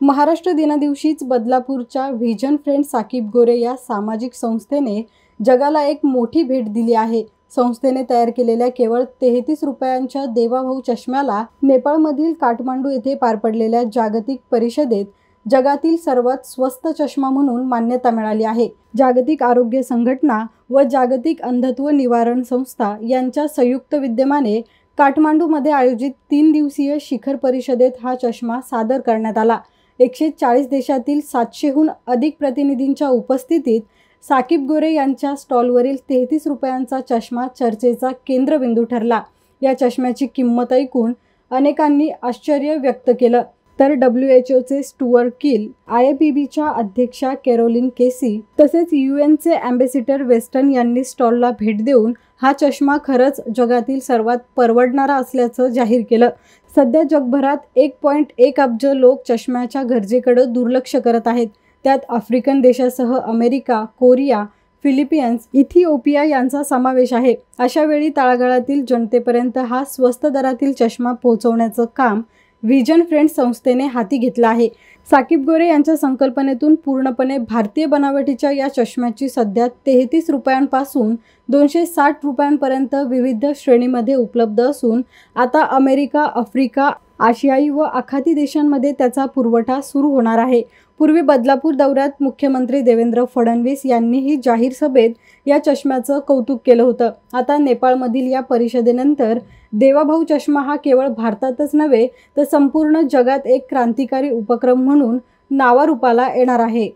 Maharashtra दिनादिवशीच बदलापूरच्या vision friend Saqib गोरे या सामाजिक संस्थेने जगाला एक मोठी भेट दिली आहे। संस्थेने तयार केलेल्या केवळ 33 रुपयांच्या देवाभाऊ चष्म्याला नेपाळमधील काठमांडू येथे पार पडलेल्या जागतिक परिषदेत जगातील सर्वात स्वस्त चष्मा म्हणून मान्यता मिळाली आहे। जागतिक आरोग्य संघटना व जागतिक अंधत्व निवारण संस्था यांच्या संयुक्त विद्यमाने काठमांडूमध्ये आयोजित 3 दिवसीय शिखर परिषदेत हा चष्मा सादर करण्यात आला। 140 देशातील 700हून अधिक प्रतिनिधींच्या उपस्थितीत साकीब गोरे यांच्या स्टॉलवरील 33 रुपयांचा चष्मा चर्चेचा केंद्रबिंदू ठरला। या चष्म्याची किंमत ऐकून अनेकांनी आश्चर्य व्यक्त केलं, तर WHOचे स्टुअर्ट किल, IFBBच्या अध्यक्षा कॅरोलिन केसी तसेच UNचे ॲम्बॅसिडर वेस्टन यांनी स्टॉलला भेट देऊन हा चष्मा खरंच जगातील सर्वात परवडणारा असल्याचं जाहीर केलं। सध्या जगभरात 1.1 अब्ज लोक चष्म्याच्या गरजेकडे दुर्लक्ष करत आहेत। त्यात आफ्रिकन देशासह अमेरिका, कोरिया, फिलिपिन्स, इथिओपिया यांचा समावेश आहे। अशा वेळी तळागाळातील जनतेपर्यंत हा स्वस्त दरातील चष्मा पोहोचवण्याचं काम व्हिजन फ्रेंड संस्थेने हाती घेतलं आहे। साकीब गोरे यांच्या संकल्पनेतून पूर्णपणे भारतीय बनावटीच्या या चष्म्याची सध्या 33 रुपयांपासून 260 रुपयांपर्यंत विविध श्रेणीमध्ये उपलब्ध असून आता अमेरिका, आफ्रिका, आशियाई व आखाती देशांमध्ये त्याचा पुरवठा सुरू होणार आहे। पूर्वी बदलापूर दौऱ्यात मुख्यमंत्री देवेंद्र फडणवीस यांनीही जाहीर सभेत या चष्म्याचं कौतुक केलं होतं। आता नेपाळमधील या परिषदेनंतर देवाभाऊ चष्मा हा केवळ भारतातच नव्हे तर संपूर्ण जगात एक क्रांतिकारी उपक्रम म्हणून नावारूपाला येणार आहे।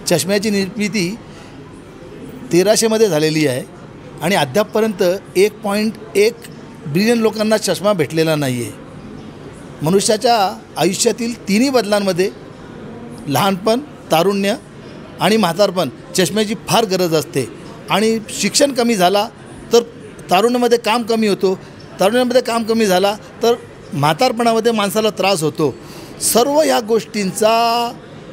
चष्म्याची निर्मिती 1300 मध्ये झालेली आहे आणि अद्यापपर्यंत 1.1 बिलियन लोकांना चष्मा भेटलेला नाही आहे। मनुष्याच्या आयुष्यातील तिन्ही बदलांमध्ये लहानपण, तारुण्य आणि म्हातारपण चष्म्याची फार गरज असते आणि शिक्षण कमी झाला तर तारुण्यामध्ये काम कमी होतो, तारुण्यामध्ये काम कमी झाला तर म्हातारपणामध्ये माणसाला त्रास होतो। सर्व ह्या गोष्टींचा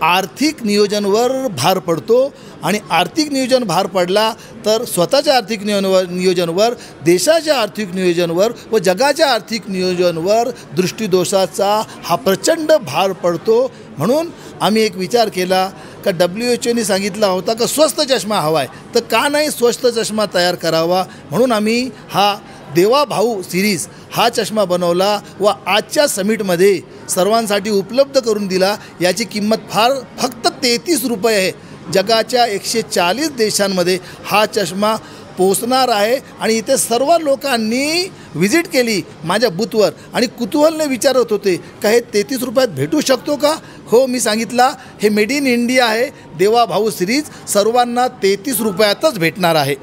आर्थिक नियोजनावर भार पडतो आणि आर्थिक नियोजन भार पडला तर स्वतःच्या आर्थिक नियोजनावर, देशाच्या आर्थिक नियोजनावर व जगाच्या आर्थिक नियोजनावर दृष्टीदोषाचा हा प्रचंड भार पडतो। म्हणून आम्ही एक विचार केला का WHOने सांगितला होता का स्वस्त चष्मा हवा आहे, तर का नाही स्वस्त चष्मा तयार करावा। म्हणून आम्ही हा देवाभाऊ सिरीज हा चष्मा बनवला व आजच्या समिटमध्ये सर्वांसाठी उपलब्ध करून दिला। याची किंमत फक्त 33 रुपये आहे। जगाच्या 140 देशांमध्ये हा चष्मा पोचणार आहे आणि इथे सर्व लोकांनी व्हिजिट केली माझ्या बूथवर आणि कुतूहलने विचारत होते का हे 33 रुपयात भेटू शकतो का। हो, मी सांगितला हे मेड इन इंडिया आहे। देवाभाऊ सिरीज सर्वांना 33 रुपयातच भेटणार आहे।